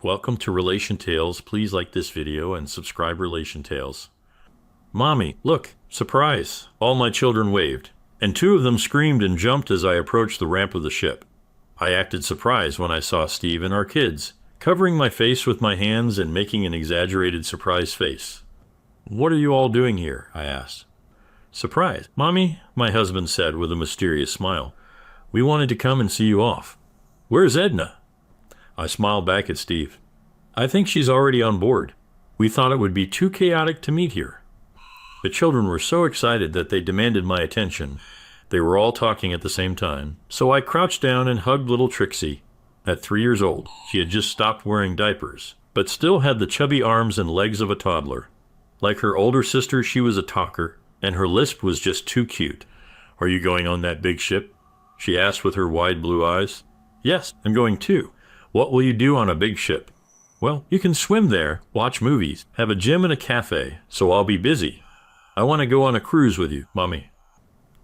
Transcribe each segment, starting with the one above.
Welcome to Relation Tales. Please like this video and subscribe Relation Tales. Mommy, look, surprise! All my children waved, and two of them screamed and jumped as I approached the ramp of the ship. I acted surprised when I saw Steve and our kids, covering my face with my hands and making an exaggerated surprise face. What are you all doing here? I asked. Surprise, Mommy, my husband said with a mysterious smile. We wanted to come and see you off. Where's Edna? I smiled back at Steve. I think she's already on board. We thought it would be too chaotic to meet here. The children were so excited that they demanded my attention. They were all talking at the same time, so I crouched down and hugged little Trixie. At 3 years old, she had just stopped wearing diapers, but still had the chubby arms and legs of a toddler. Like her older sister, she was a talker, and her lisp was just too cute. Are you going on that big ship? She asked with her wide blue eyes. Yes, I'm going too. What will you do on a big ship? Well, you can swim there, watch movies, have a gym and a cafe, so I'll be busy. I want to go on a cruise with you, Mommy.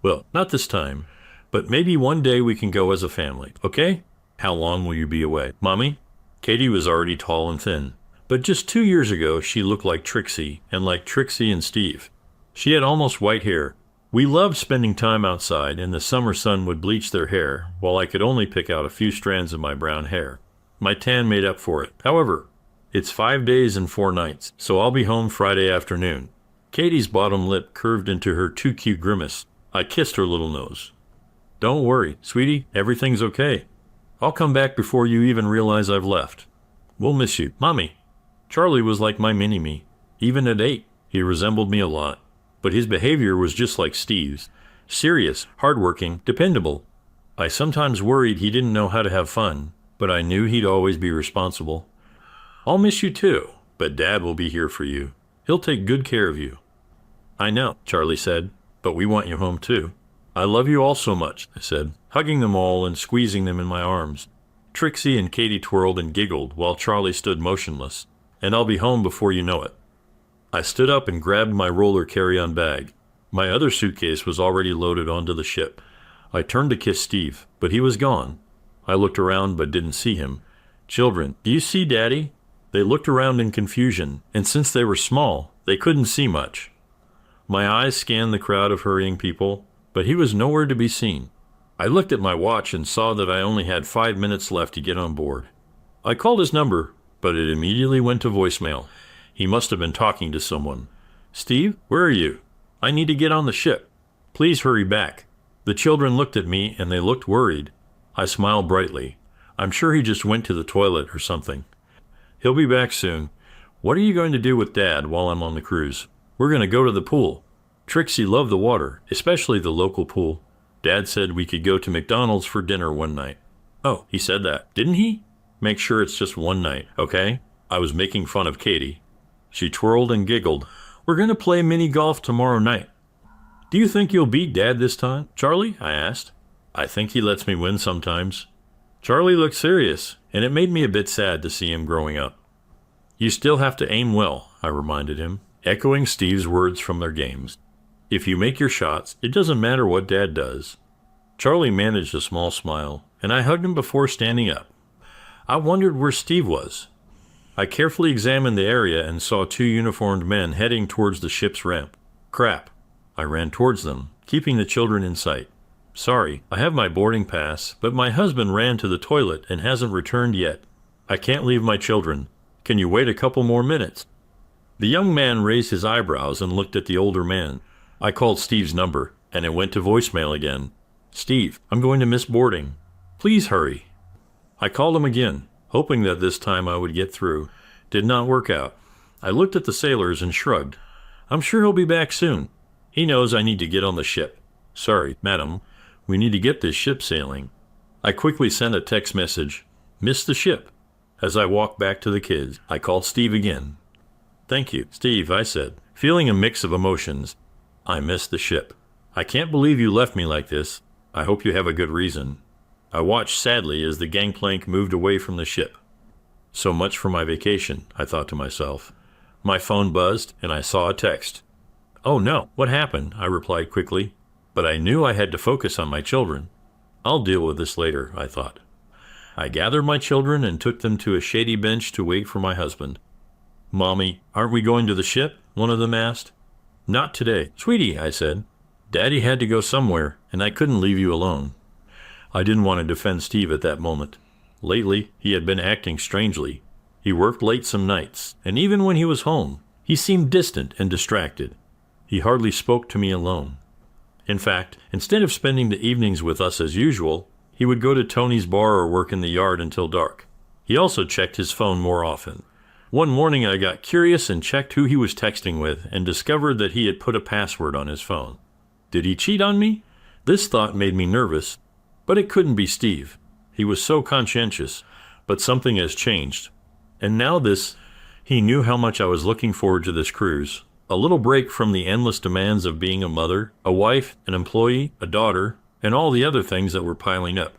Well, not this time, but maybe one day we can go as a family, okay? How long will you be away, Mommy? Katie was already tall and thin, but just 2 years ago she looked like Trixie and Steve. She had almost white hair. We loved spending time outside, and the summer sun would bleach their hair, while I could only pick out a few strands of my brown hair. My tan made up for it. However, it's 5 days and 4 nights, so I'll be home Friday afternoon. Katie's bottom lip curved into her too cute grimace. I kissed her little nose. Don't worry, sweetie, everything's okay. I'll come back before you even realize I've left. We'll miss you, Mommy. Charlie was like my mini-me. Even at 8, he resembled me a lot. But his behavior was just like Steve's. Serious, hardworking, dependable. I sometimes worried he didn't know how to have fun, but I knew he'd always be responsible. I'll miss you too, but Dad will be here for you. He'll take good care of you. I know, Charlie said, but we want you home too. I love you all so much, I said, hugging them all and squeezing them in my arms. Trixie and Katie twirled and giggled while Charlie stood motionless, and I'll be home before you know it. I stood up and grabbed my roller carry-on bag. My other suitcase was already loaded onto the ship. I turned to kiss Steve, but he was gone. I looked around but didn't see him. Children, do you see Daddy? They looked around in confusion, and since they were small, they couldn't see much. My eyes scanned the crowd of hurrying people, but he was nowhere to be seen. I looked at my watch and saw that I only had 5 minutes left to get on board. I called his number, but it immediately went to voicemail. He must have been talking to someone. Steve, where are you? I need to get on the ship. Please hurry back. The children looked at me and they looked worried. I smiled brightly. I'm sure he just went to the toilet or something. He'll be back soon. What are you going to do with Dad while I'm on the cruise? We're going to go to the pool. Trixie loved the water, especially the local pool. Dad said we could go to McDonald's for dinner one night. Oh, he said that, didn't he? Make sure it's just one night, okay? I was making fun of Katie. She twirled and giggled. We're going to play mini golf tomorrow night. Do you think you'll beat Dad this time, Charlie? I asked. I think he lets me win sometimes. Charlie looked serious, and it made me a bit sad to see him growing up. You still have to aim well, I reminded him, echoing Steve's words from their games. If you make your shots, it doesn't matter what Dad does. Charlie managed a small smile, and I hugged him before standing up. I wondered where Steve was. I carefully examined the area and saw 2 uniformed men heading towards the ship's ramp. Crap. I ran towards them, keeping the children in sight. Sorry, I have my boarding pass, but my husband ran to the toilet and hasn't returned yet. I can't leave my children. Can you wait a couple more minutes? The young man raised his eyebrows and looked at the older man. I called Steve's number, and it went to voicemail again. Steve, I'm going to miss boarding. Please hurry. I called him again, hoping that this time I would get through. Did not work out. I looked at the sailors and shrugged. I'm sure he'll be back soon. He knows I need to get on the ship. Sorry, madam. We need to get this ship sailing. I quickly sent a text message. Missed the ship. As I walked back to the kids, I called Steve again. Thank you, Steve, I said, feeling a mix of emotions. I missed the ship. I can't believe you left me like this. I hope you have a good reason. I watched sadly as the gangplank moved away from the ship. So much for my vacation, I thought to myself. My phone buzzed, and I saw a text. Oh no, what happened? I replied quickly. But I knew I had to focus on my children. I'll deal with this later, I thought. I gathered my children and took them to a shady bench to wait for my husband. "Mommy, aren't we going to the ship?" one of them asked. "Not today, sweetie," I said. "Daddy had to go somewhere, and I couldn't leave you alone." I didn't want to defend Steve at that moment. Lately, he had been acting strangely. He worked late some nights, and even when he was home, he seemed distant and distracted. He hardly spoke to me alone. In fact, instead of spending the evenings with us as usual, he would go to Tony's bar or work in the yard until dark. He also checked his phone more often. One morning I got curious and checked who he was texting with and discovered that he had put a password on his phone. Did he cheat on me? This thought made me nervous, but it couldn't be Steve. He was so conscientious, but something has changed. And now this, he knew how much I was looking forward to this cruise. A little break from the endless demands of being a mother, a wife, an employee, a daughter, and all the other things that were piling up.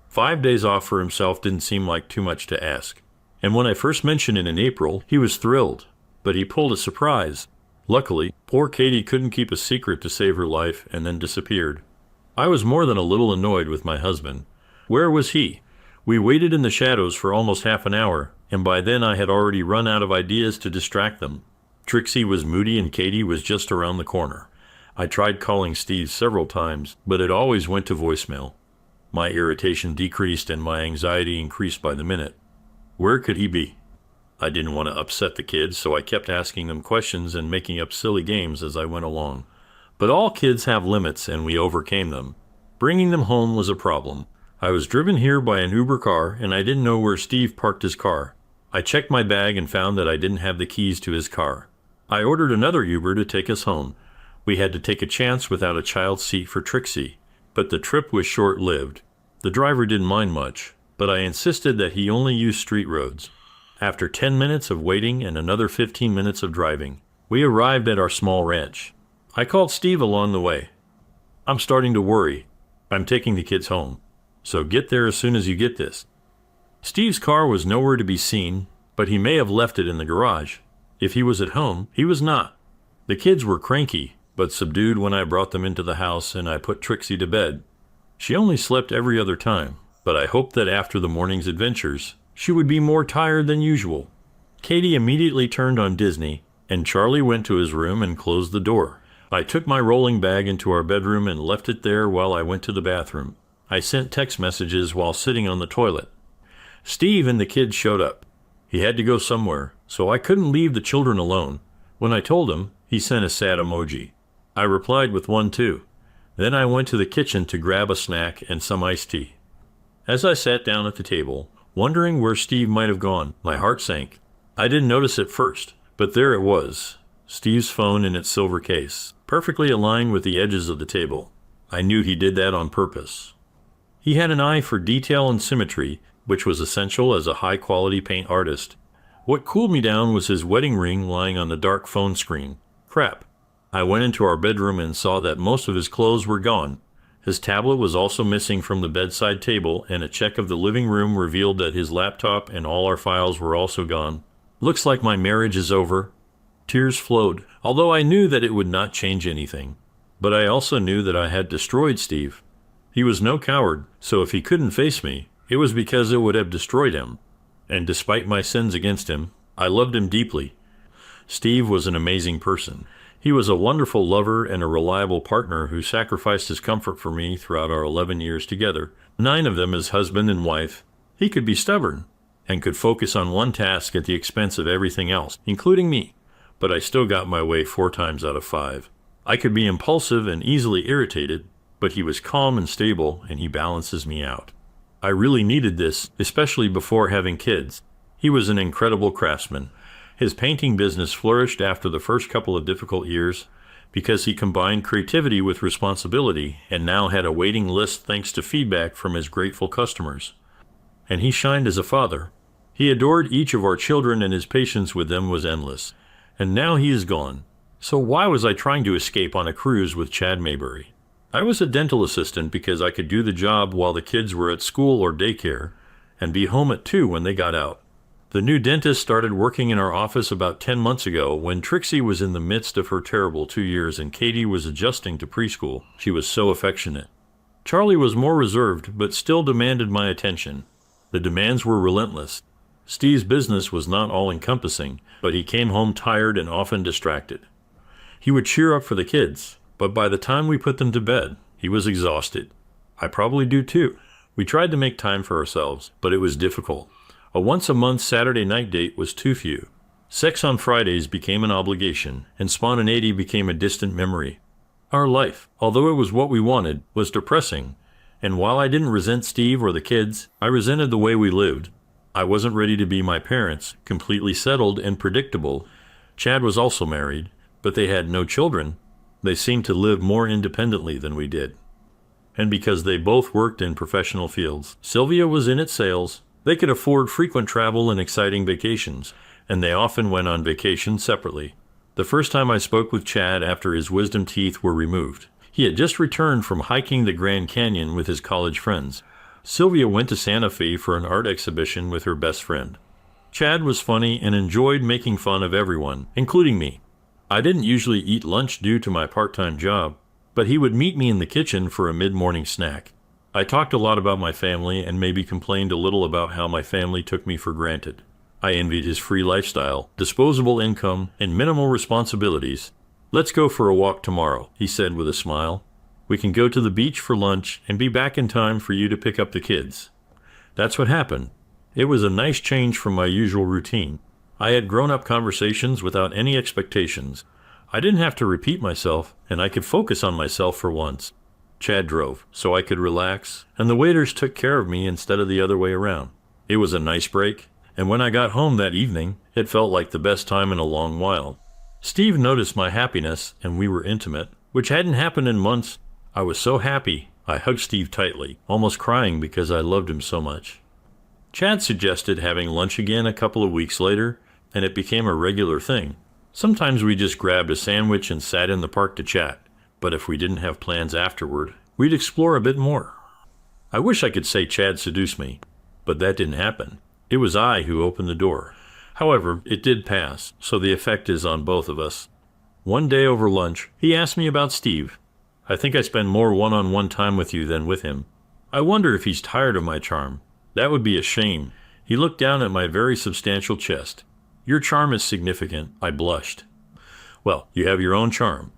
5 days off for himself didn't seem like too much to ask. And when I first mentioned it in April, he was thrilled, but he pulled a surprise. Luckily, poor Katie couldn't keep a secret to save her life and then disappeared. I was more than a little annoyed with my husband. Where was he? We waited in the shadows for almost half an hour, and by then I had already run out of ideas to distract them. Trixie was moody and Katie was just around the corner. I tried calling Steve several times, but it always went to voicemail. My irritation decreased and my anxiety increased by the minute. Where could he be? I didn't want to upset the kids, so I kept asking them questions and making up silly games as I went along. But all kids have limits, and we overcame them. Bringing them home was a problem. I was driven here by an Uber car, and I didn't know where Steve parked his car. I checked my bag and found that I didn't have the keys to his car. I ordered another Uber to take us home. We had to take a chance without a child's seat for Trixie, but the trip was short-lived. The driver didn't mind much, but I insisted that he only use street roads. After 10 minutes of waiting and another 15 minutes of driving, we arrived at our small ranch. I called Steve along the way. "I'm starting to worry. I'm taking the kids home, so get there as soon as you get this." Steve's car was nowhere to be seen, but he may have left it in the garage. If he was at home, he was not. The kids were cranky, but subdued when I brought them into the house and I put Trixie to bed. She only slept every other time, but I hoped that after the morning's adventures, she would be more tired than usual. Katie immediately turned on Disney, and Charlie went to his room and closed the door. I took my rolling bag into our bedroom and left it there while I went to the bathroom. I sent text messages while sitting on the toilet. Steve and the kids showed up. He had to go somewhere, so I couldn't leave the children alone. When I told him, he sent a sad emoji. I replied with one too. Then I went to the kitchen to grab a snack and some iced tea. As I sat down at the table, wondering where Steve might have gone, my heart sank. I didn't notice it first, but there it was, Steve's phone in its silver case, perfectly aligned with the edges of the table. I knew he did that on purpose. He had an eye for detail and symmetry, which was essential as a high-quality paint artist. What cooled me down was his wedding ring lying on the dark phone screen. Crap. I went into our bedroom and saw that most of his clothes were gone. His tablet was also missing from the bedside table, and a check of the living room revealed that his laptop and all our files were also gone. Looks like my marriage is over. Tears flowed, although I knew that it would not change anything. But I also knew that I had destroyed Steve. He was no coward, so if he couldn't face me, it was because it would have destroyed him. And despite my sins against him, I loved him deeply. Steve was an amazing person. He was a wonderful lover and a reliable partner who sacrificed his comfort for me throughout our 11 years together, 9 of them as husband and wife. He could be stubborn and could focus on one task at the expense of everything else, including me. But I still got my way 4 times out of 5. I could be impulsive and easily irritated, but he was calm and stable, and he balances me out. I really needed this, especially before having kids. He was an incredible craftsman. His painting business flourished after the first couple of difficult years because he combined creativity with responsibility and now had a waiting list thanks to feedback from his grateful customers. And he shined as a father. He adored each of our children and his patience with them was endless. And now he is gone. So why was I trying to escape on a cruise with Chad Maybury? I was a dental assistant because I could do the job while the kids were at school or daycare and be home at 2 when they got out. The new dentist started working in our office about 10 months ago when Trixie was in the midst of her terrible 2 years and Katie was adjusting to preschool. She was so affectionate. Charlie was more reserved but still demanded my attention. The demands were relentless. Steve's business was not all-encompassing, but he came home tired and often distracted. He would cheer up for the kids, but by the time we put them to bed, he was exhausted. I probably do too. We tried to make time for ourselves, but it was difficult. A once-a-month Saturday night date was too few. Sex on Fridays became an obligation, and spontaneity became a distant memory. Our life, although it was what we wanted, was depressing, and while I didn't resent Steve or the kids, I resented the way we lived. I wasn't ready to be my parents, completely settled and predictable. Chad was also married, but they had no children. They seemed to live more independently than we did. And because they both worked in professional fields, Sylvia was in sales, they could afford frequent travel and exciting vacations, and they often went on vacation separately. The first time I spoke with Chad after his wisdom teeth were removed, he had just returned from hiking the Grand Canyon with his college friends. Sylvia went to Santa Fe for an art exhibition with her best friend. Chad was funny and enjoyed making fun of everyone, including me. I didn't usually eat lunch due to my part-time job, but he would meet me in the kitchen for a mid-morning snack. I talked a lot about my family and maybe complained a little about how my family took me for granted. I envied his free lifestyle, disposable income, and minimal responsibilities. "Let's go for a walk tomorrow," he said with a smile. "We can go to the beach for lunch and be back in time for you to pick up the kids." That's what happened. It was a nice change from my usual routine. I had grown-up conversations without any expectations. I didn't have to repeat myself, and I could focus on myself for once. Chad drove, so I could relax, and the waiters took care of me instead of the other way around. It was a nice break, and when I got home that evening, it felt like the best time in a long while. Steve noticed my happiness, and we were intimate, which hadn't happened in months. I was so happy, I hugged Steve tightly, almost crying because I loved him so much. Chad suggested having lunch again a couple of weeks later, and it became a regular thing. Sometimes we just grabbed a sandwich and sat in the park to chat, but if we didn't have plans afterward, we'd explore a bit more. I wish I could say Chad seduced me, but that didn't happen. It was I who opened the door. However, it did pass, so the effect is on both of us. One day over lunch, he asked me about Steve. "I think I spend more one-on-one time with you than with him. I wonder if he's tired of my charm. That would be a shame." He looked down at my very substantial chest. "Your charm is significant." I blushed. "Well, you have your own charm."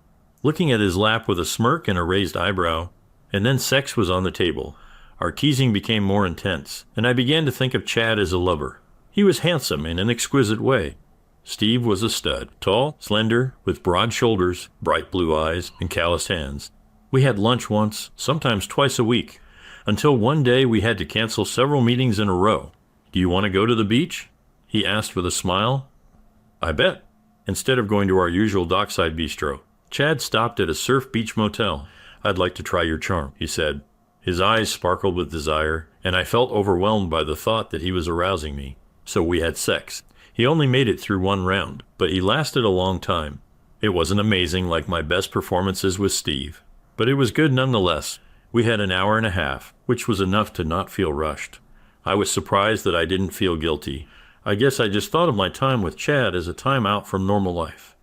Looking at his lap with a smirk and a raised eyebrow, and then sex was on the table. Our teasing became more intense, and I began to think of Chad as a lover. He was handsome in an exquisite way. Steve was a stud, tall, slender, with broad shoulders, bright blue eyes, and calloused hands. We had lunch once, sometimes twice a week, until one day we had to cancel several meetings in a row. "Do you want to go to the beach?" he asked with a smile. "I bet." Instead of going to our usual dockside bistro, Chad stopped at a surf beach motel. "I'd like to try your charm," he said. His eyes sparkled with desire, and I felt overwhelmed by the thought that he was arousing me. So we had sex. He only made it through one round, but he lasted a long time. It wasn't amazing like my best performances with Steve, but it was good nonetheless. We had an hour and a half, which was enough to not feel rushed. I was surprised that I didn't feel guilty. I guess I just thought of my time with Chad as a time out from normal life.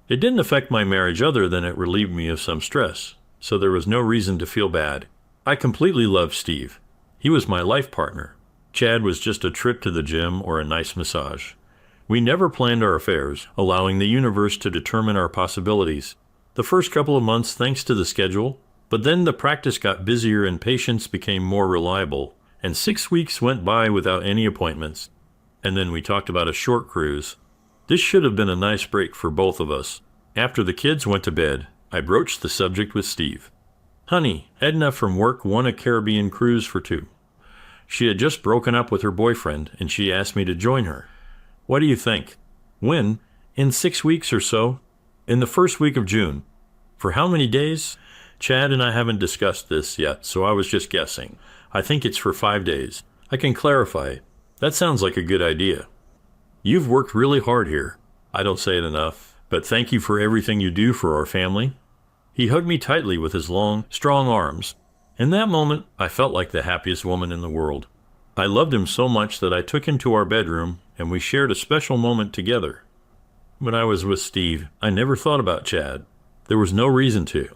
It didn't affect my marriage other than it relieved me of some stress, so there was no reason to feel bad. I completely loved Steve. He was my life partner. Chad was just a trip to the gym or a nice massage. We never planned our affairs, allowing the universe to determine our possibilities. The first couple of months thanks to the schedule, but then the practice got busier and patience became more reliable, and 6 weeks went by without any appointments. And then we talked about a short cruise. This should have been a nice break for both of us. After the kids went to bed, I broached the subject with Steve. "Honey, Edna from work won a Caribbean cruise for 2. She had just broken up with her boyfriend, and she asked me to join her. What do you think?" "When?" "In 6 weeks or so. In the first week of June." "For how many days?" "Chad and I haven't discussed this yet, so I was just guessing. I think it's for 5 days. I can clarify. That sounds like a good idea." "You've worked really hard here." "I don't say it enough, but thank you for everything you do for our family." He hugged me tightly with his long, strong arms. In that moment, I felt like the happiest woman in the world. I loved him so much that I took him to our bedroom, and we shared a special moment together. When I was with Steve, I never thought about Chad. There was no reason to.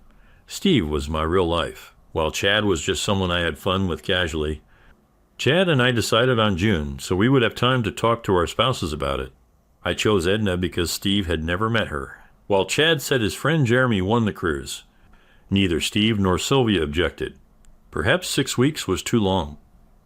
Steve was my real life, while Chad was just someone I had fun with casually. Chad and I decided on June, so we would have time to talk to our spouses about it. I chose Edna because Steve had never met her, while Chad said his friend Jeremy won the cruise. Neither Steve nor Sylvia objected. Perhaps 6 weeks was too long.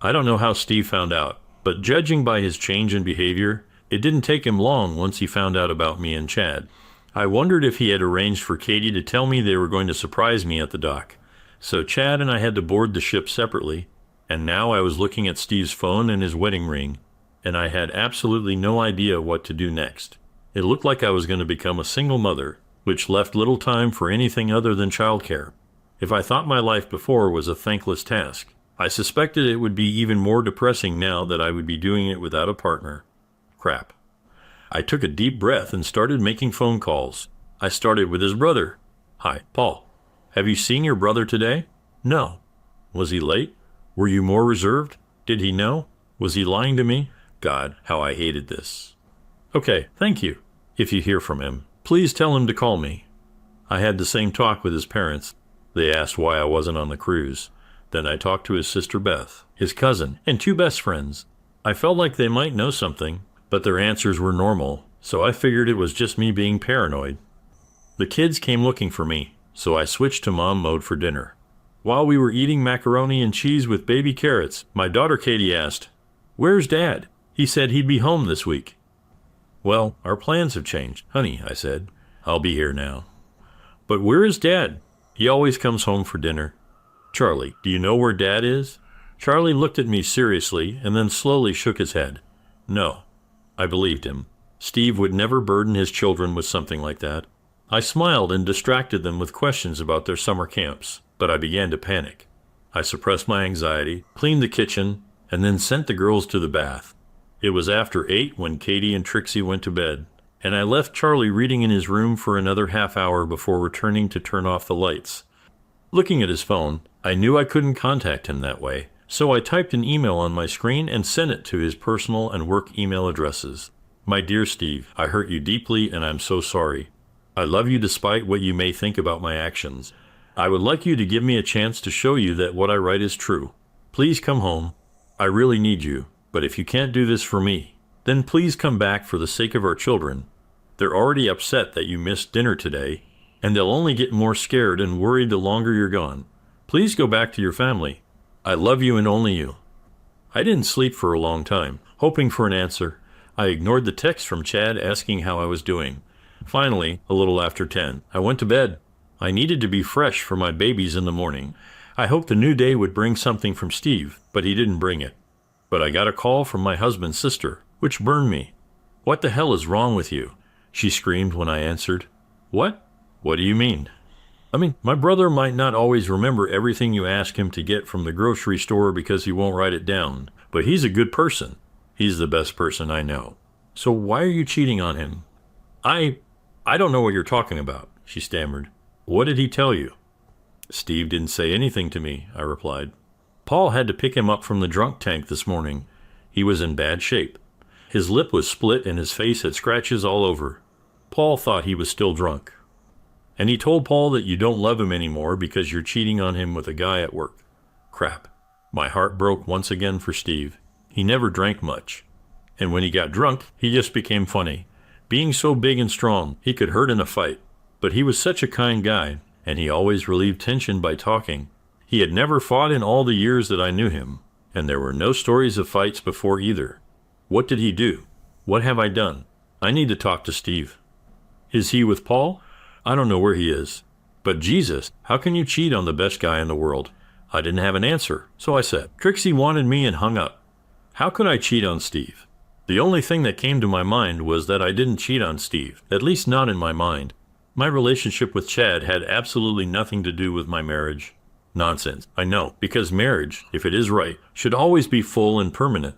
I don't know how Steve found out, but judging by his change in behavior, it didn't take him long once he found out about me and Chad. I wondered if he had arranged for Katie to tell me they were going to surprise me at the dock. So Chad and I had to board the ship separately, and now I was looking at Steve's phone and his wedding ring, and I had absolutely no idea what to do next. It looked like I was going to become a single mother, which left little time for anything other than childcare. If I thought my life before was a thankless task, I suspected it would be even more depressing now that I would be doing it without a partner. Crap. I took a deep breath and started making phone calls. I started with his brother. Hi, Paul. Have you seen your brother today? No. Was he late? Were you more reserved? Did he know? Was he lying to me? God, how I hated this. Okay, thank you. If you hear from him, please tell him to call me. I had the same talk with his parents. They asked why I wasn't on the cruise. Then I talked to his sister Beth, his cousin, and 2 best friends. I felt like they might know something, but their answers were normal, so I figured it was just me being paranoid. The kids came looking for me, so I switched to mom mode for dinner. While we were eating macaroni and cheese with baby carrots, my daughter Katie asked, "Where's Dad? He said he'd be home this week." "Well, our plans have changed, honey," I said. "I'll be here now." "But where is Dad? He always comes home for dinner." "Charlie, do you know where Dad is?" Charlie looked at me seriously and then slowly shook his head. No. I believed him. Steve would never burden his children with something like that. I smiled and distracted them with questions about their summer camps, but I began to panic. I suppressed my anxiety, cleaned the kitchen, and then sent the girls to the bath. It was after 8 when Katie and Trixie went to bed, and I left Charlie reading in his room for another half hour before returning to turn off the lights. Looking at his phone, I knew I couldn't contact him that way, so I typed an email on my screen and sent it to his personal and work email addresses. "My dear Steve, I hurt you deeply and I'm so sorry. I love you despite what you may think about my actions. I would like you to give me a chance to show you that what I write is true. Please come home. I really need you, but if you can't do this for me, then please come back for the sake of our children. They're already upset that you missed dinner today, and they'll only get more scared and worried the longer you're gone. Please go back to your family. I love you and only you." I didn't sleep for a long time, hoping for an answer. I ignored the text from Chad asking how I was doing. Finally, a little after 10, I went to bed. I needed to be fresh for my babies in the morning. I hoped the new day would bring something from Steve, but he didn't bring it. But I got a call from my husband's sister, which burned me. "What the hell is wrong with you?" she screamed when I answered. "What? What do you mean?" My brother might not always remember everything you ask him to get from the grocery store because he won't write it down, but he's a good person. He's the best person I know. So why are you cheating on him?" I don't know what you're talking about," she stammered. "What did he tell you?" "Steve didn't say anything to me," I replied. "Paul had to pick him up from the drunk tank this morning. He was in bad shape. His lip was split and his face had scratches all over. Paul thought he was still drunk. And he told Paul that you don't love him anymore because you're cheating on him with a guy at work." Crap. My heart broke once again for Steve. He never drank much. And when he got drunk, he just became funny. Being so big and strong, he could hurt in a fight. But he was such a kind guy, and he always relieved tension by talking. He had never fought in all the years that I knew him, and there were no stories of fights before either. What did he do? What have I done? I need to talk to Steve. Is he with Paul? I don't know where he is. But Jesus, how can you cheat on the best guy in the world? I didn't have an answer, so I said, "Trixie wanted me," and hung up. How could I cheat on Steve? The only thing that came to my mind was that I didn't cheat on Steve, at least not in my mind. My relationship with Chad had absolutely nothing to do with my marriage. Nonsense, I know, because marriage, if it is right, should always be full and permanent.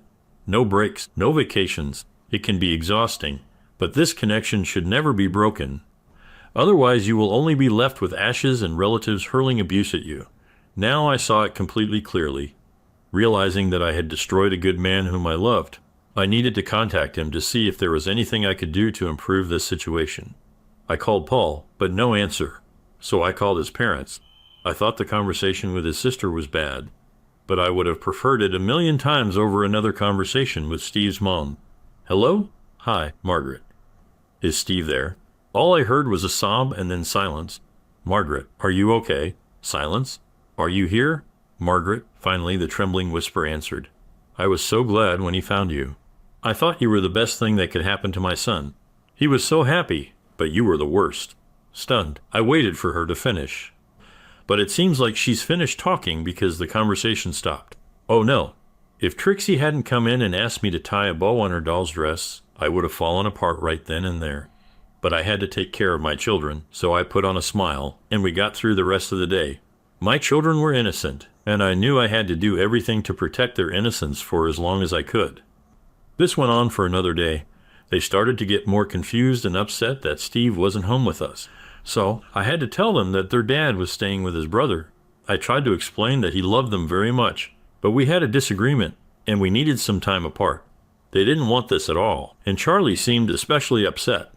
No breaks, no vacations. It can be exhausting, but this connection should never be broken. Otherwise, you will only be left with ashes and relatives hurling abuse at you. Now I saw it completely clearly. Realizing that I had destroyed a good man whom I loved, I needed to contact him to see if there was anything I could do to improve this situation. I called Paul, but no answer. So I called his parents. I thought the conversation with his sister was bad, but I would have preferred it a million times over another conversation with Steve's mom. Hello? Hi, Margaret. Is Steve there? All I heard was a sob and then silence. Margaret, are you okay? Silence. Are you here? Margaret, finally the trembling whisper answered. I was so glad when he found you. I thought you were the best thing that could happen to my son. He was so happy, but you were the worst. Stunned, I waited for her to finish. But it seems like she's finished talking because the conversation stopped. Oh no. If Trixie hadn't come in and asked me to tie a bow on her doll's dress, I would have fallen apart right then and there. But I had to take care of my children, so I put on a smile, and we got through the rest of the day. My children were innocent, and I knew I had to do everything to protect their innocence for as long as I could. This went on for another day. They started to get more confused and upset that Steve wasn't home with us. So I had to tell them that their dad was staying with his brother. I tried to explain that he loved them very much, but we had a disagreement, and we needed some time apart. They didn't want this at all, and Charlie seemed especially upset.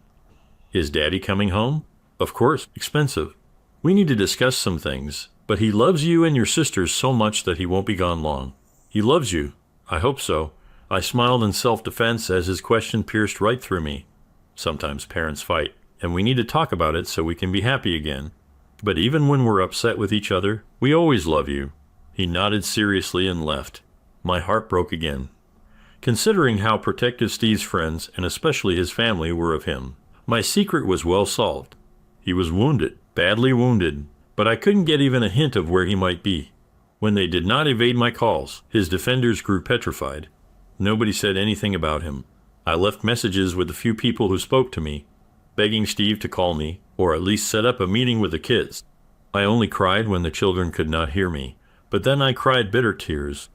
Is Daddy coming home? Of course, expensive. We need to discuss some things, but he loves you and your sisters so much that he won't be gone long. He loves you. I hope so. I smiled in self-defense as his question pierced right through me. Sometimes parents fight, and we need to talk about it so we can be happy again. But even when we're upset with each other, we always love you. He nodded seriously and left. My heart broke again. Considering how protective Steve's friends, and especially his family, were of him, my secret was well solved. He was wounded, badly wounded, but I couldn't get even a hint of where he might be. When they did not evade my calls, his defenders grew petrified. Nobody said anything about him. I left messages with the few people who spoke to me, begging Steve to call me, or at least set up a meeting with the kids. I only cried when the children could not hear me, but then I cried bitter tears.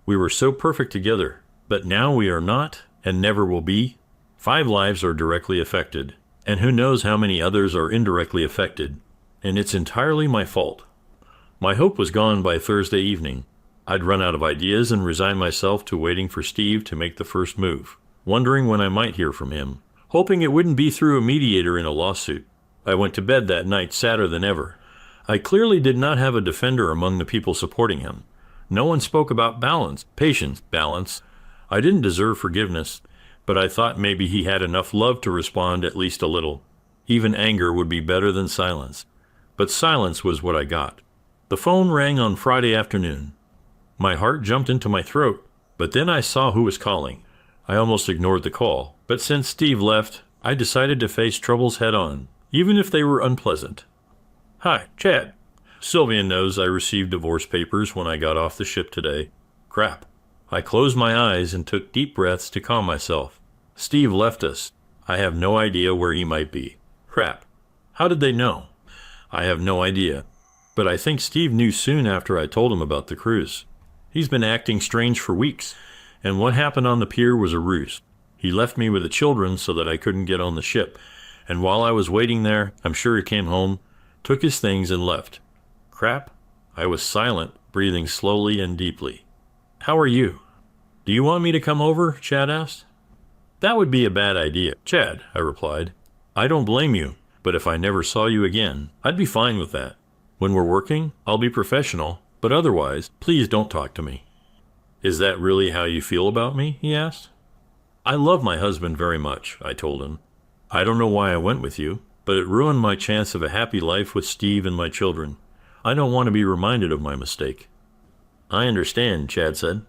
We were so perfect together, but now we are not, and never will be. 5 lives are directly affected, and who knows how many others are indirectly affected, and it's entirely my fault. My hope was gone by Thursday evening. I'd run out of ideas and resigned myself to waiting for Steve to make the first move, wondering when I might hear from him, hoping it wouldn't be through a mediator in a lawsuit. I went to bed that night sadder than ever. I clearly did not have a defender among the people supporting him. No one spoke about balance, patience, balance. I didn't deserve forgiveness, but I thought maybe he had enough love to respond at least a little. Even anger would be better than silence. But silence was what I got. The phone rang on Friday afternoon. My heart jumped into my throat, but then I saw who was calling. I almost ignored the call, but since Steve left, I decided to face troubles head on, even if they were unpleasant. Hi, Chad. Sylvia knows I received divorce papers when I got off the ship today. Crap. I closed my eyes and took deep breaths to calm myself. Steve left us. I have no idea where he might be. Crap. How did they know? I have no idea. But I think Steve knew soon after I told him about the cruise. He's been acting strange for weeks, and what happened on the pier was a ruse. He left me with the children so that I couldn't get on the ship, and while I was waiting there, I'm sure he came home, took his things and left. Crap. I was silent, breathing slowly and deeply. How are you? Do you want me to come over? Chad asked. That would be a bad idea, Chad, I replied. I don't blame you, but if I never saw you again, I'd be fine with that. When we're working, I'll be professional, but otherwise, please don't talk to me. Is that really how you feel about me? He asked. I love my husband very much, I told him. I don't know why I went with you, but it ruined my chance of a happy life with Steve and my children. I don't want to be reminded of my mistake. I understand, Chad said.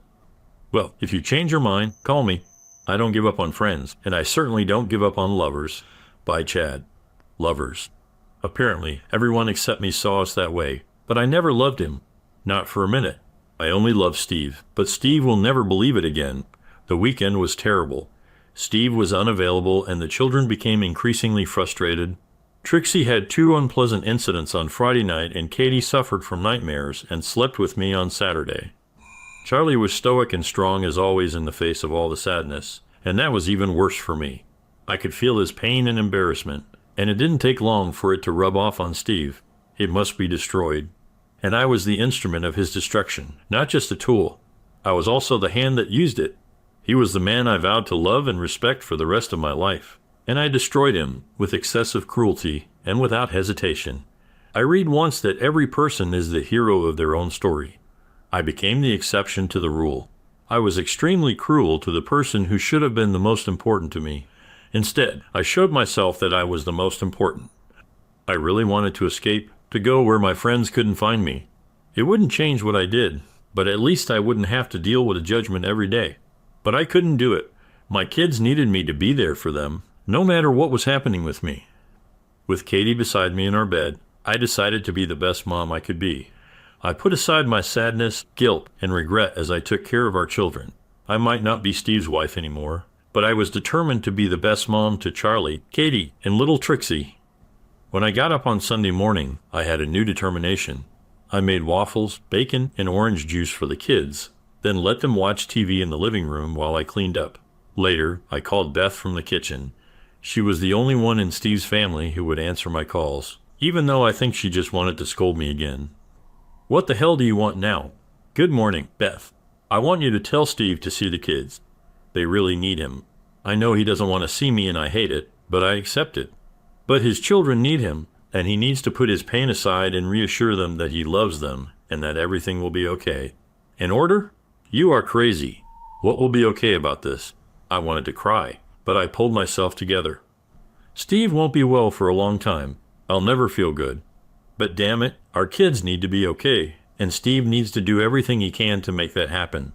Well, if you change your mind, call me. I don't give up on friends, and I certainly don't give up on lovers. Bye, Chad. Lovers. Apparently, everyone except me saw us that way, but I never loved him. Not for a minute. I only loved Steve, but Steve will never believe it again. The weekend was terrible. Steve was unavailable, and the children became increasingly frustrated. Trixie had 2 unpleasant incidents on Friday night, and Katie suffered from nightmares and slept with me on Saturday. Charlie was stoic and strong as always in the face of all the sadness, and that was even worse for me. I could feel his pain and embarrassment, and it didn't take long for it to rub off on Steve. It must be destroyed. And I was the instrument of his destruction, not just a tool. I was also the hand that used it. He was the man I vowed to love and respect for the rest of my life, and I destroyed him with excessive cruelty and without hesitation. I read once that every person is the hero of their own story. I became the exception to the rule. I was extremely cruel to the person who should have been the most important to me. Instead, I showed myself that I was the most important. I really wanted to escape, to go where my friends couldn't find me. It wouldn't change what I did, but at least I wouldn't have to deal with a judgment every day. But I couldn't do it. My kids needed me to be there for them, no matter what was happening with me. With Katie beside me in our bed, I decided to be the best mom I could be. I put aside my sadness, guilt, and regret as I took care of our children. I might not be Steve's wife anymore, but I was determined to be the best mom to Charlie, Katie, and little Trixie. When I got up on Sunday morning, I had a new determination. I made waffles, bacon, and orange juice for the kids, then let them watch TV in the living room while I cleaned up. Later, I called Beth from the kitchen. She was the only one in Steve's family who would answer my calls, even though I think she just wanted to scold me again. "What the hell do you want now?" "Good morning, Beth. I want you to tell Steve to see the kids. They really need him. I know he doesn't want to see me and I hate it, but I accept it. But his children need him, and he needs to put his pain aside and reassure them that he loves them and that everything will be okay." "In order? You are crazy. What will be okay about this?" I wanted to cry, but I pulled myself together. "Steve won't be well for a long time. I'll never feel good. But damn it, our kids need to be okay, and Steve needs to do everything he can to make that happen.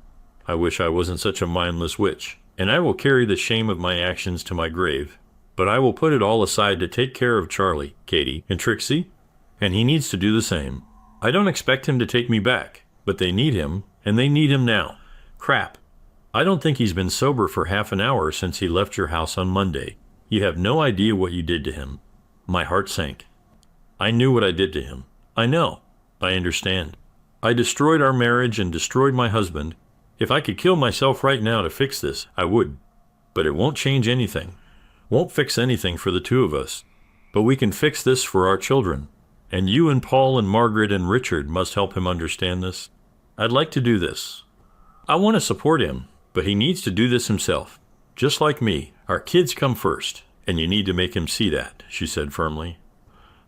I wish I wasn't such a mindless witch, and I will carry the shame of my actions to my grave. But I will put it all aside to take care of Charlie, Katie, and Trixie, and he needs to do the same. I don't expect him to take me back, but they need him, and they need him now. Crap. I don't think he's been sober for half an hour since he left your house on Monday. You have no idea what you did to him." My heart sank. I knew what I did to him. I know. I understand. I destroyed our marriage and destroyed my husband. If I could kill myself right now to fix this, I would. But it won't change anything. Won't fix anything for the two of us. But we can fix this for our children. And you and Paul and Margaret and Richard must help him understand this. I'd like to do this. I want to support him, but he needs to do this himself. Just like me, our kids come first, and you need to make him see that," she said firmly.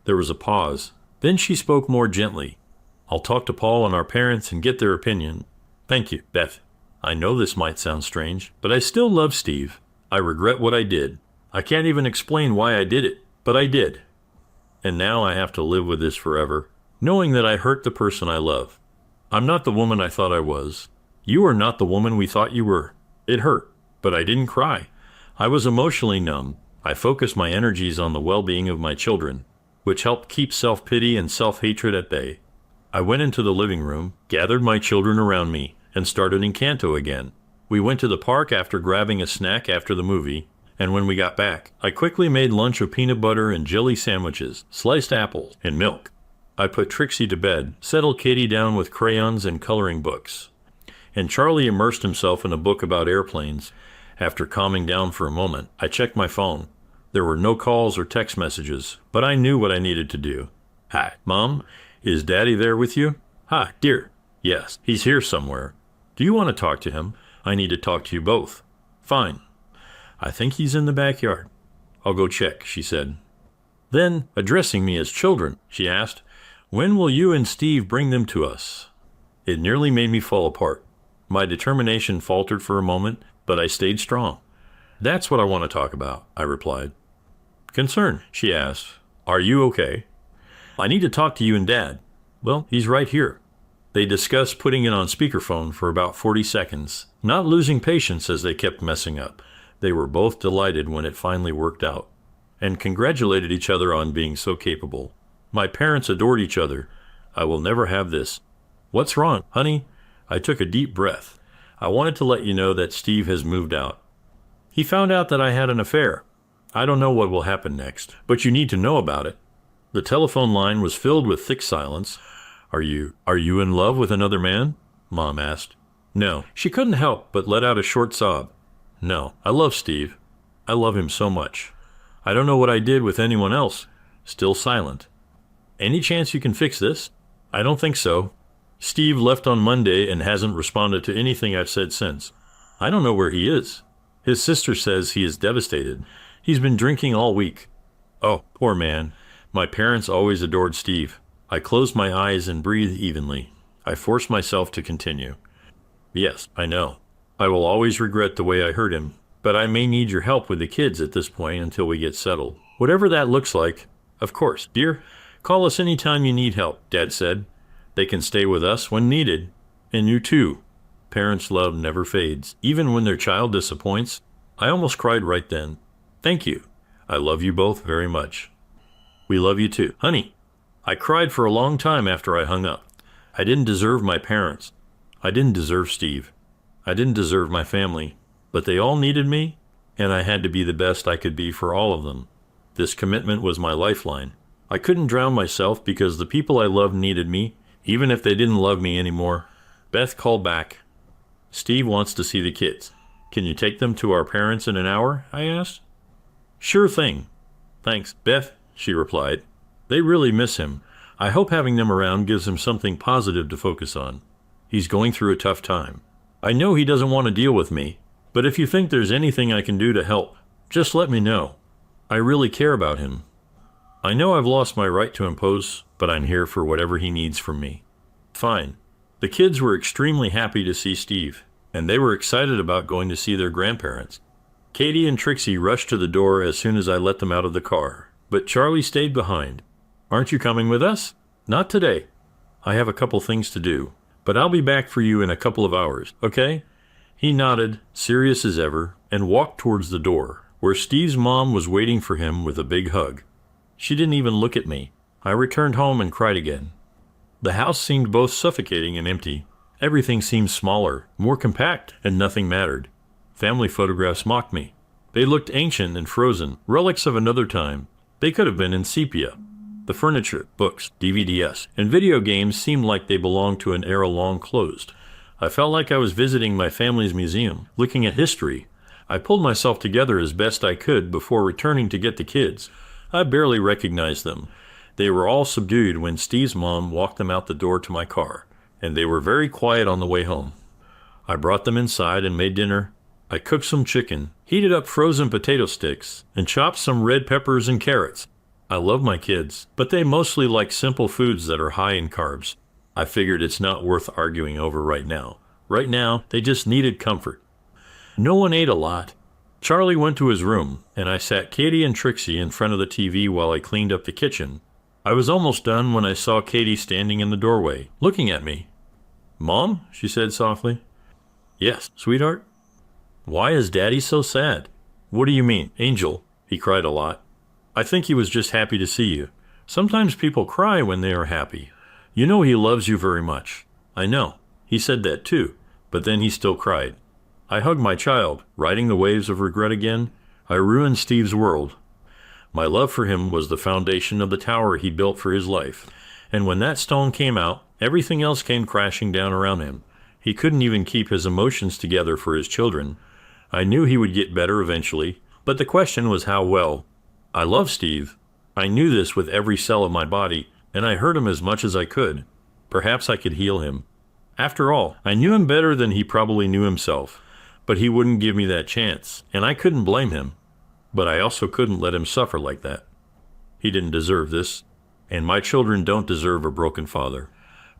There was a pause. Then she spoke more gently. "I'll talk to Paul and our parents and get their opinion." "Thank you, Beth. I know this might sound strange, but I still love Steve. I regret what I did. I can't even explain why I did it, but I did. And now I have to live with this forever, knowing that I hurt the person I love. I'm not the woman I thought I was. You are not the woman we thought you were. It hurt, but I didn't cry. I was emotionally numb. I focused my energies on the well-being of my children, which helped keep self-pity and self-hatred at bay. I went into the living room, gathered my children around me, and started Encanto again. We went to the park after grabbing a snack after the movie, and when we got back, I quickly made lunch of peanut butter and jelly sandwiches, sliced apples, and milk. I put Trixie to bed, settled Katie down with crayons and coloring books, and Charlie immersed himself in a book about airplanes. After calming down for a moment, I checked my phone. There were no calls or text messages, but I knew what I needed to do. "Hi, Mom. Is Daddy there with you?" "Hi, dear. Yes, he's here somewhere. Do you want to talk to him? I need to talk to you both." "Fine. I think he's in the backyard." "I'll go check," she said. Then, addressing me as children, she asked, "When will you and Steve bring them to us?" It nearly made me fall apart. My determination faltered for a moment, but I stayed strong. "That's what I want to talk about," I replied. "Concern?" she asked. "Are you okay?" "I need to talk to you and Dad." "Well, he's right here." They discussed putting it on speakerphone for about 40 seconds, not losing patience as they kept messing up. They were both delighted when it finally worked out, and congratulated each other on being so capable. My parents adored each other. I will never have this. "What's wrong, honey?" I took a deep breath. "I wanted to let you know that Steve has moved out. He found out that I had an affair. I don't know what will happen next, but you need to know about it." The telephone line was filled with thick silence. Are you in love with another man?" Mom asked. "No." She couldn't help but let out a short sob. "No, I love Steve. I love him so much. I don't know what I did with anyone else." Still silent. "Any chance you can fix this?" "I don't think so. Steve left on Monday and hasn't responded to anything I've said since. I don't know where he is. His sister says he is devastated. He's been drinking all week." "Oh, poor man. My parents always adored Steve." I closed my eyes and breathed evenly. I forced myself to continue. Yes, I know. I will always regret the way I hurt him, but I may need your help with the kids at this point until we get settled. Whatever that looks like. Of course, dear. Call us anytime you need help, Dad said. They can stay with us when needed. And you too. Parents' love never fades, even when their child disappoints. I almost cried right then. Thank you. I love you both very much. We love you too, honey. I cried for a long time after I hung up. I didn't deserve my parents. I didn't deserve Steve. I didn't deserve my family. But they all needed me, and I had to be the best I could be for all of them. This commitment was my lifeline. I couldn't drown myself because the people I loved needed me, even if they didn't love me anymore. Beth called back. Steve wants to see the kids. Can you take them to our parents in an hour? I asked. Sure thing. Thanks, Beth, she replied. They really miss him. I hope having them around gives him something positive to focus on. He's going through a tough time. I know he doesn't want to deal with me, but if you think there's anything I can do to help, just let me know. I really care about him. I know I've lost my right to impose, but I'm here for whatever he needs from me. Fine. The kids were extremely happy to see Steve, and they were excited about going to see their grandparents. Katie and Trixie rushed to the door as soon as I let them out of the car, but Charlie stayed behind. Aren't you coming with us? Not today. I have a couple things to do, but I'll be back for you in a couple of hours, okay? He nodded, serious as ever, and walked towards the door, where Steve's mom was waiting for him with a big hug. She didn't even look at me. I returned home and cried again. The house seemed both suffocating and empty. Everything seemed smaller, more compact, and nothing mattered. Family photographs mocked me. They looked ancient and frozen, relics of another time. They could have been in sepia. The furniture, books, DVDs, and video games seemed like they belonged to an era long closed. I felt like I was visiting my family's museum, looking at history. I pulled myself together as best I could before returning to get the kids. I barely recognized them. They were all subdued when Steve's mom walked them out the door to my car, and they were very quiet on the way home. I brought them inside and made dinner. I cooked some chicken, heated up frozen potato sticks, and chopped some red peppers and carrots. I love my kids, but they mostly like simple foods that are high in carbs. I figured it's not worth arguing over right now. Right now, they just needed comfort. No one ate a lot. Charlie went to his room, and I sat Katie and Trixie in front of the TV while I cleaned up the kitchen. I was almost done when I saw Katie standing in the doorway, looking at me. Mom? She said softly. Yes, sweetheart? Why is Daddy so sad? What do you mean, Angel? He cried a lot. I think he was just happy to see you. Sometimes people cry when they are happy. You know he loves you very much. I know. He said that too, but then he still cried. I hugged my child, riding the waves of regret again. I ruined Steve's world. My love for him was the foundation of the tower he built for his life. And when that stone came out, everything else came crashing down around him. He couldn't even keep his emotions together for his children. I knew he would get better eventually, but the question was how well. I love Steve. I knew this with every cell of my body, and I hurt him as much as I could. Perhaps I could heal him. After all, I knew him better than he probably knew himself, but he wouldn't give me that chance, and I couldn't blame him. But I also couldn't let him suffer like that. He didn't deserve this, and my children don't deserve a broken father.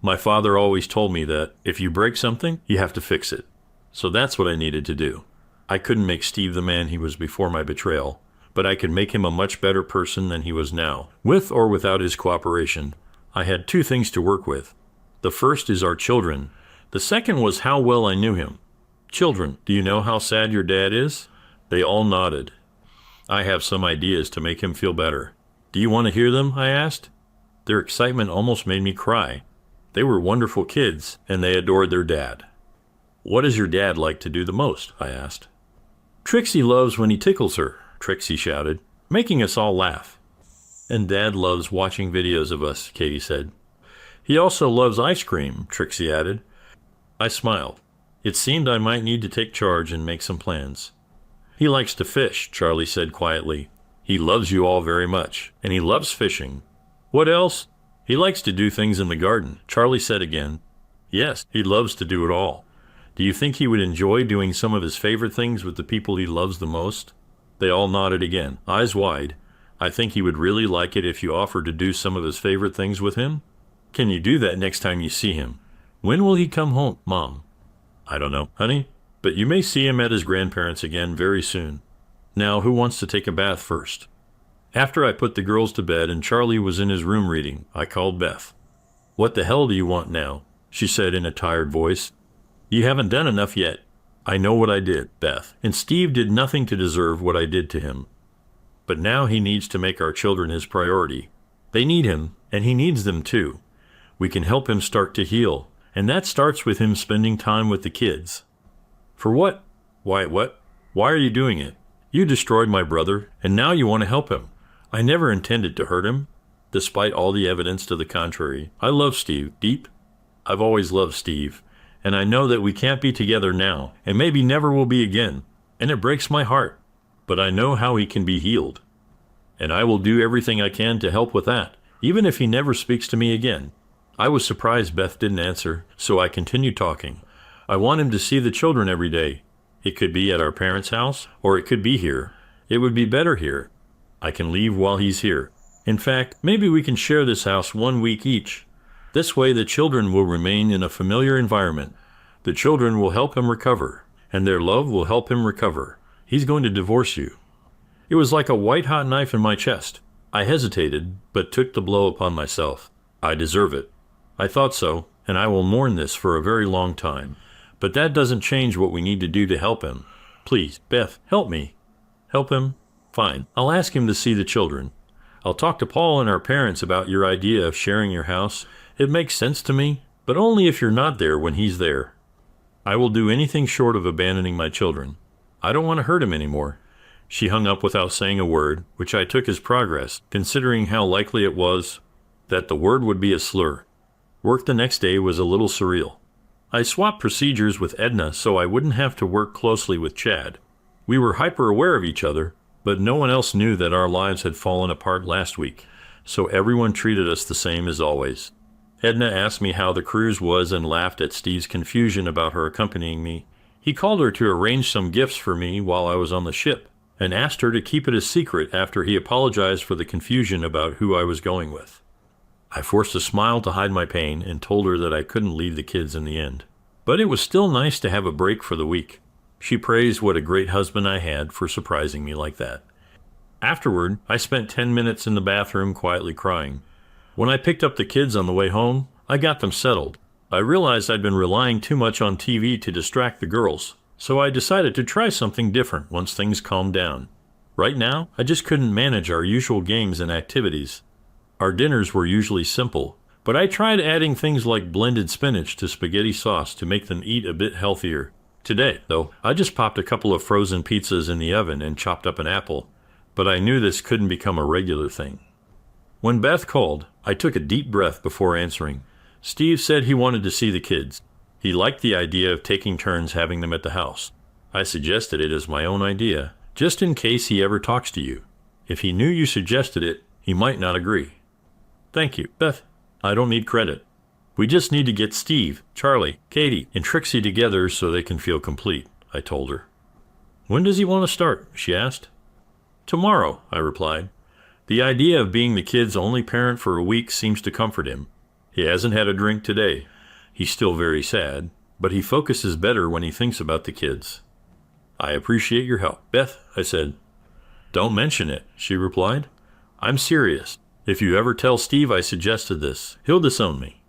My father always told me that if you break something, you have to fix it. So that's what I needed to do. I couldn't make Steve the man he was before my betrayal, but I could make him a much better person than he was now. With or without his cooperation, I had two things to work with. The first is our children. The second was how well I knew him. Children, do you know how sad your dad is? They all nodded. I have some ideas to make him feel better. Do you want to hear them? I asked. Their excitement almost made me cry. They were wonderful kids, and they adored their dad. What does your dad like to do the most? I asked. Trixie loves when he tickles her, Trixie shouted, making us all laugh. And Dad loves watching videos of us, Katie said. He also loves ice cream, Trixie added. I smiled. It seemed I might need to take charge and make some plans. He likes to fish, Charlie said quietly. He loves you all very much, and he loves fishing. What else? He likes to do things in the garden, Charlie said again. Yes, he loves to do it all. Do you think he would enjoy doing some of his favorite things with the people he loves the most? They all nodded again, eyes wide. I think he would really like it if you offered to do some of his favorite things with him. Can you do that next time you see him? When will he come home, Mom? I don't know, honey, but you may see him at his grandparents' again very soon. Now, who wants to take a bath first? After I put the girls to bed and Charlie was in his room reading, I called Beth. What the hell do you want now? She said in a tired voice. You haven't done enough yet. I know what I did, Beth, and Steve did nothing to deserve what I did to him. But now he needs to make our children his priority. They need him, and he needs them too. We can help him start to heal, and that starts with him spending time with the kids. For what? Why, what? Why are you doing it? You destroyed my brother, and now you want to help him. I never intended to hurt him, despite all the evidence to the contrary. I love Steve deep. I've always loved Steve, and I know that we can't be together now, and maybe never will be again, and it breaks my heart. But I know how he can be healed, and I will do everything I can to help with that, even if he never speaks to me again. I was surprised Beth didn't answer, so I continued talking. I want him to see the children every day. It could be at our parents' house, or it could be here. It would be better here. I can leave while he's here. In fact, maybe we can share this house 1 week each. This way the children will remain in a familiar environment. The children will help him recover, and their love will help him recover. He's going to divorce you. It was like a white-hot knife in my chest. I hesitated, but took the blow upon myself. I deserve it. I thought so, and I will mourn this for a very long time. But that doesn't change what we need to do to help him. Please, Beth, help me. Help him? Fine. I'll ask him to see the children. I'll talk to Paul and our parents about your idea of sharing your house. It makes sense to me, but only if you're not there when he's there. I will do anything short of abandoning my children. I don't want to hurt him anymore. She hung up without saying a word, which I took as progress, considering how likely it was that the word would be a slur. Work the next day was a little surreal. I swapped procedures with Edna so I wouldn't have to work closely with Chad. We were hyper-aware of each other, but no one else knew that our lives had fallen apart last week, so everyone treated us the same as always. Edna asked me how the cruise was and laughed at Steve's confusion about her accompanying me. He called her to arrange some gifts for me while I was on the ship, and asked her to keep it a secret after he apologized for the confusion about who I was going with. I forced a smile to hide my pain and told her that I couldn't leave the kids in the end. But it was still nice to have a break for the week. She praised what a great husband I had for surprising me like that. Afterward, I spent 10 minutes in the bathroom quietly crying. When I picked up the kids on the way home, I got them settled. I realized I'd been relying too much on TV to distract the girls, so I decided to try something different once things calmed down. Right now, I just couldn't manage our usual games and activities. Our dinners were usually simple, but I tried adding things like blended spinach to spaghetti sauce to make them eat a bit healthier. Today, though, I just popped a couple of frozen pizzas in the oven and chopped up an apple, but I knew this couldn't become a regular thing. When Beth called, I took a deep breath before answering. Steve said he wanted to see the kids. He liked the idea of taking turns having them at the house. I suggested it as my own idea, just in case he ever talks to you. If he knew you suggested it, he might not agree. Thank you, Beth. I don't need credit. We just need to get Steve, Charlie, Katie, and Trixie together so they can feel complete, I told her. When does he want to start? She asked. Tomorrow, I replied. The idea of being the kid's only parent for a week seems to comfort him. He hasn't had a drink today. He's still very sad, but he focuses better when he thinks about the kids. I appreciate your help, Beth, I said. Don't mention it, she replied. I'm serious. If you ever tell Steve I suggested this, he'll disown me.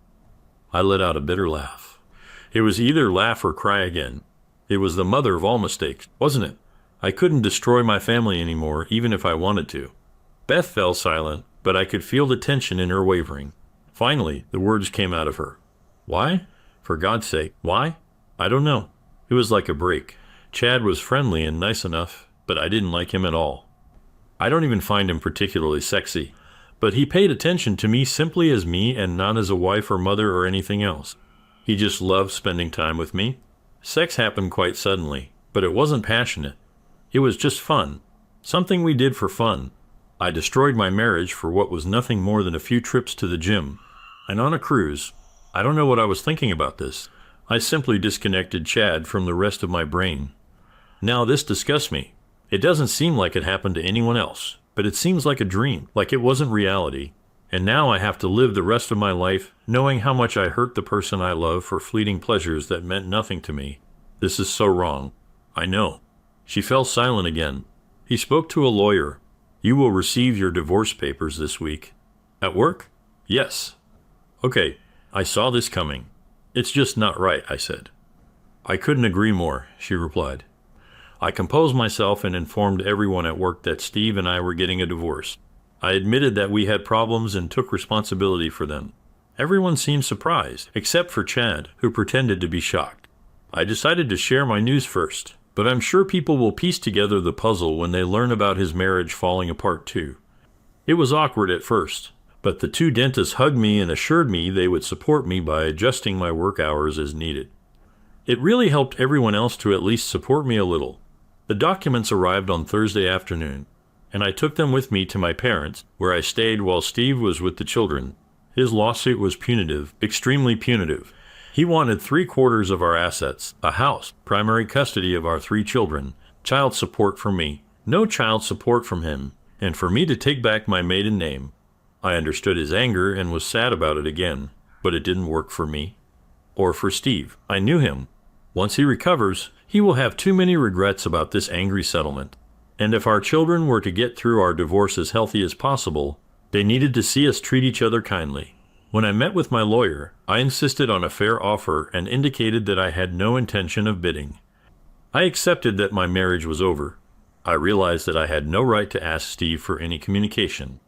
I let out a bitter laugh. It was either laugh or cry again. It was the mother of all mistakes, wasn't it? I couldn't destroy my family anymore, even if I wanted to. Beth fell silent, but I could feel the tension in her wavering. Finally, the words came out of her. Why? For God's sake, why? I don't know. It was like a break. Chad was friendly and nice enough, but I didn't like him at all. I don't even find him particularly sexy. But he paid attention to me simply as me and not as a wife or mother or anything else. He just loved spending time with me. Sex happened quite suddenly, but it wasn't passionate. It was just fun. Something we did for fun. I destroyed my marriage for what was nothing more than a few trips to the gym. And on a cruise, I don't know what I was thinking about this. I simply disconnected Chad from the rest of my brain. Now this disgusts me. It doesn't seem like it happened to anyone else. But it seems like a dream, like it wasn't reality. And now I have to live the rest of my life knowing how much I hurt the person I love for fleeting pleasures that meant nothing to me. This is so wrong. I know. She fell silent again. He spoke to a lawyer. You will receive your divorce papers this week. At work? Yes. Okay, I saw this coming. It's just not right, I said. I couldn't agree more, she replied. I composed myself and informed everyone at work that Steve and I were getting a divorce. I admitted that we had problems and took responsibility for them. Everyone seemed surprised, except for Chad, who pretended to be shocked. I decided to share my news first, but I'm sure people will piece together the puzzle when they learn about his marriage falling apart too. It was awkward at first, but the two dentists hugged me and assured me they would support me by adjusting my work hours as needed. It really helped everyone else to at least support me a little. The documents arrived on Thursday afternoon, and I took them with me to my parents', where I stayed while Steve was with the children. His lawsuit was punitive, extremely punitive. He wanted 3/4 of our assets, a house, primary custody of our 3 children, child support from me, no child support from him, and for me to take back my maiden name. I understood his anger and was sad about it again, but it didn't work for me. Or for Steve. I knew him. Once he recovers, he will have too many regrets about this angry settlement. And if our children were to get through our divorce as healthy as possible, they needed to see us treat each other kindly. When I met with my lawyer, I insisted on a fair offer and indicated that I had no intention of bidding. I accepted that my marriage was over. I realized that I had no right to ask Steve for any communication.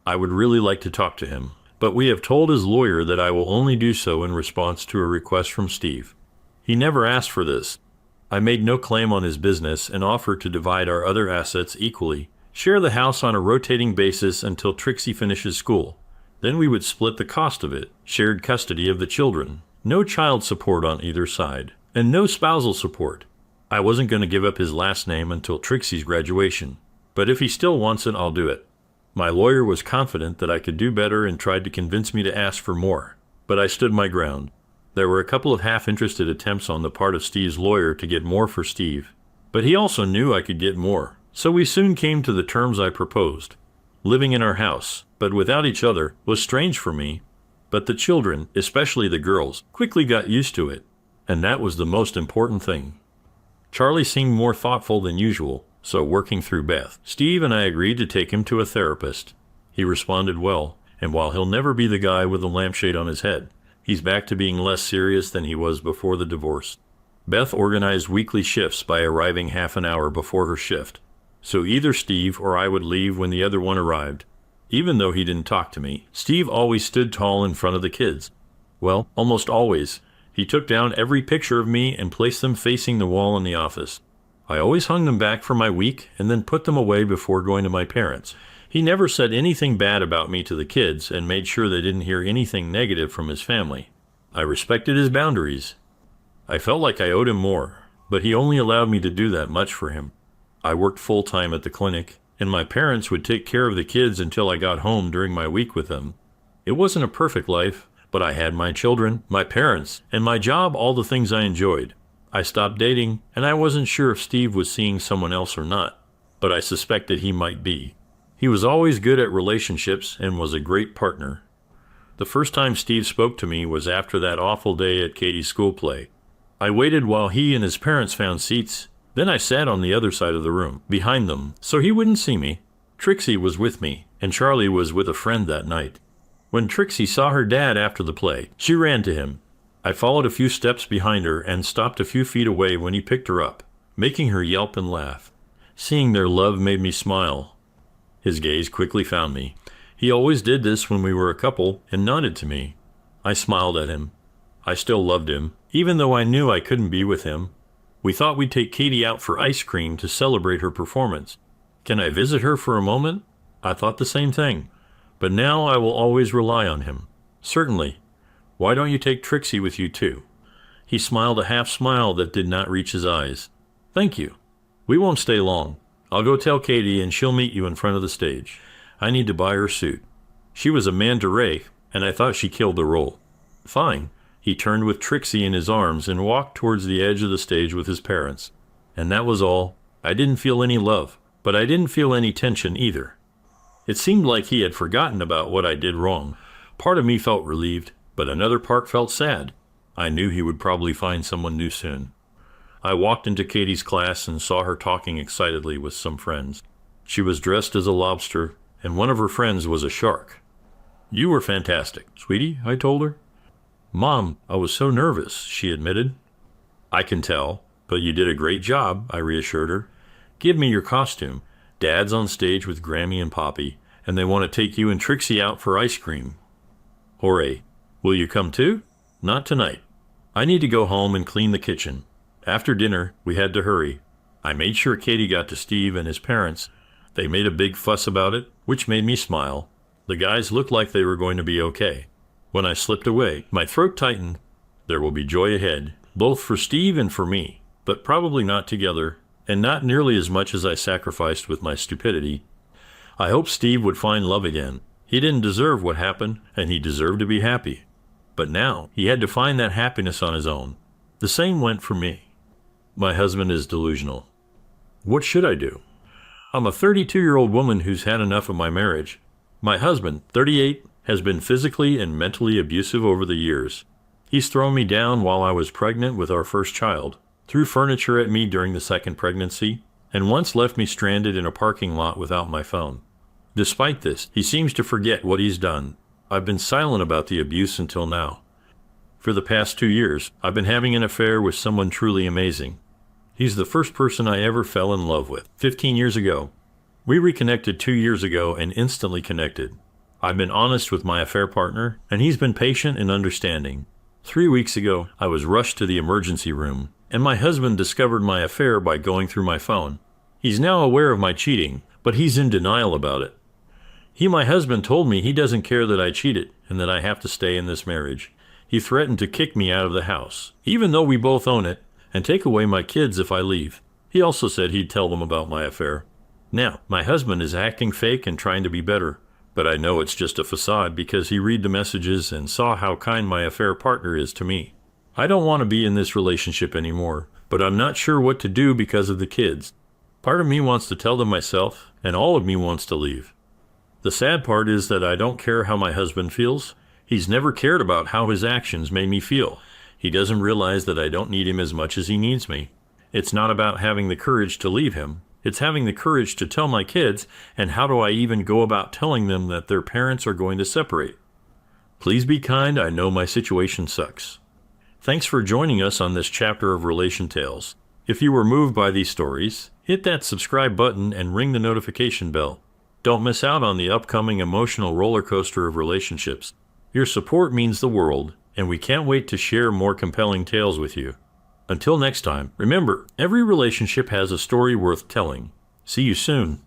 I would really like to talk to him, but we have told his lawyer that I will only do so in response to a request from Steve. He never asked for this. I made no claim on his business and offered to divide our other assets equally, share the house on a rotating basis until Trixie finishes school. Then we would split the cost of it, shared custody of the children, no child support on either side, and no spousal support. I wasn't going to give up his last name until Trixie's graduation, but if he still wants it, I'll do it. My lawyer was confident that I could do better and tried to convince me to ask for more, but I stood my ground. There were a couple of half-interested attempts on the part of Steve's lawyer to get more for Steve, but he also knew I could get more, so we soon came to the terms I proposed. Living in our house, but without each other, was strange for me, but the children, especially the girls, quickly got used to it, and that was the most important thing. Charlie seemed more thoughtful than usual, so working through Beth, Steve and I agreed to take him to a therapist. He responded well, and while he'll never be the guy with the lampshade on his head, he's back to being less serious than he was before the divorce. Beth organized weekly shifts by arriving half an hour before her shift, so either Steve or I would leave when the other one arrived. Even though he didn't talk to me, Steve always stood tall in front of the kids. Well, almost always. He took down every picture of me and placed them facing the wall in the office. I always hung them back for my week and then put them away before going to my parents. He never said anything bad about me to the kids and made sure they didn't hear anything negative from his family. I respected his boundaries. I felt like I owed him more, but he only allowed me to do that much for him. I worked full-time at the clinic, and my parents would take care of the kids until I got home during my week with them. It wasn't a perfect life, but I had my children, my parents, and my job, all the things I enjoyed. I stopped dating, and I wasn't sure if Steve was seeing someone else or not, but I suspected he might be. He was always good at relationships and was a great partner. The first time Steve spoke to me was after that awful day at Katie's school play. I waited while he and his parents found seats. Then I sat on the other side of the room, behind them, so he wouldn't see me. Trixie was with me, and Charlie was with a friend that night. When Trixie saw her dad after the play, she ran to him. I followed a few steps behind her and stopped a few feet away when he picked her up, making her yelp and laugh. Seeing their love made me smile. His gaze quickly found me. He always did this when we were a couple and nodded to me. I smiled at him. I still loved him, even though I knew I couldn't be with him. We thought we'd take Katie out for ice cream to celebrate her performance. Can I visit her for a moment? I thought the same thing. But now I will always rely on him. Certainly. Why don't you take Trixie with you too? He smiled a half smile that did not reach his eyes. Thank you. We won't stay long. I'll go tell Katie and she'll meet you in front of the stage. I need to buy her suit. She was a manta ray, and I thought she killed the role. Fine. He turned with Trixie in his arms and walked towards the edge of the stage with his parents. And that was all. I didn't feel any love, but I didn't feel any tension either. It seemed like he had forgotten about what I did wrong. Part of me felt relieved, but another part felt sad. I knew he would probably find someone new soon. I walked into Katie's class and saw her talking excitedly with some friends. She was dressed as a lobster, and one of her friends was a shark. "You were fantastic, sweetie," I told her. "Mom, I was so nervous," she admitted. "I can tell, but you did a great job," I reassured her. "Give me your costume. Dad's on stage with Grammy and Poppy, and they want to take you and Trixie out for ice cream." "Hooray. Will you come too?" "Not tonight. I need to go home and clean the kitchen." After dinner, we had to hurry. I made sure Katie got to Steve and his parents. They made a big fuss about it, which made me smile. The guys looked like they were going to be okay. When I slipped away, my throat tightened. There will be joy ahead, both for Steve and for me, but probably not together, and not nearly as much as I sacrificed with my stupidity. I hoped Steve would find love again. He didn't deserve what happened, and he deserved to be happy. But now, he had to find that happiness on his own. The same went for me. My husband is delusional. What should I do? I'm a 32-year-old woman who's had enough of my marriage. My husband, 38, has been physically and mentally abusive over the years. He's thrown me down while I was pregnant with our first child, threw furniture at me during the second pregnancy, and once left me stranded in a parking lot without my phone. Despite this, he seems to forget what he's done. I've been silent about the abuse until now. For the past 2 years, I've been having an affair with someone truly amazing. He's the first person I ever fell in love with, 15 years ago. We reconnected 2 years ago and instantly connected. I've been honest with my affair partner, and he's been patient and understanding. 3 weeks ago, I was rushed to the emergency room, and my husband discovered my affair by going through my phone. He's now aware of my cheating, but he's in denial about it. My husband told me he doesn't care that I cheated and that I have to stay in this marriage. He threatened to kick me out of the house, even though we both own it, and take away my kids if I leave. He also said he'd tell them about my affair. Now, my husband is acting fake and trying to be better, but I know it's just a facade because he read the messages and saw how kind my affair partner is to me. I don't want to be in this relationship anymore, but I'm not sure what to do because of the kids. Part of me wants to tell them myself, and all of me wants to leave. The sad part is that I don't care how my husband feels. He's never cared about how his actions made me feel. He doesn't realize that I don't need him as much as he needs me. It's not about having the courage to leave him. It's having the courage to tell my kids, and how do I even go about telling them that their parents are going to separate? Please be kind. I know my situation sucks. Thanks for joining us on this chapter of Relation Tales. If you were moved by these stories, hit that subscribe button and ring the notification bell. Don't miss out on the upcoming emotional roller coaster of relationships. Your support means the world, and we can't wait to share more compelling tales with you. Until next time, remember, every relationship has a story worth telling. See you soon.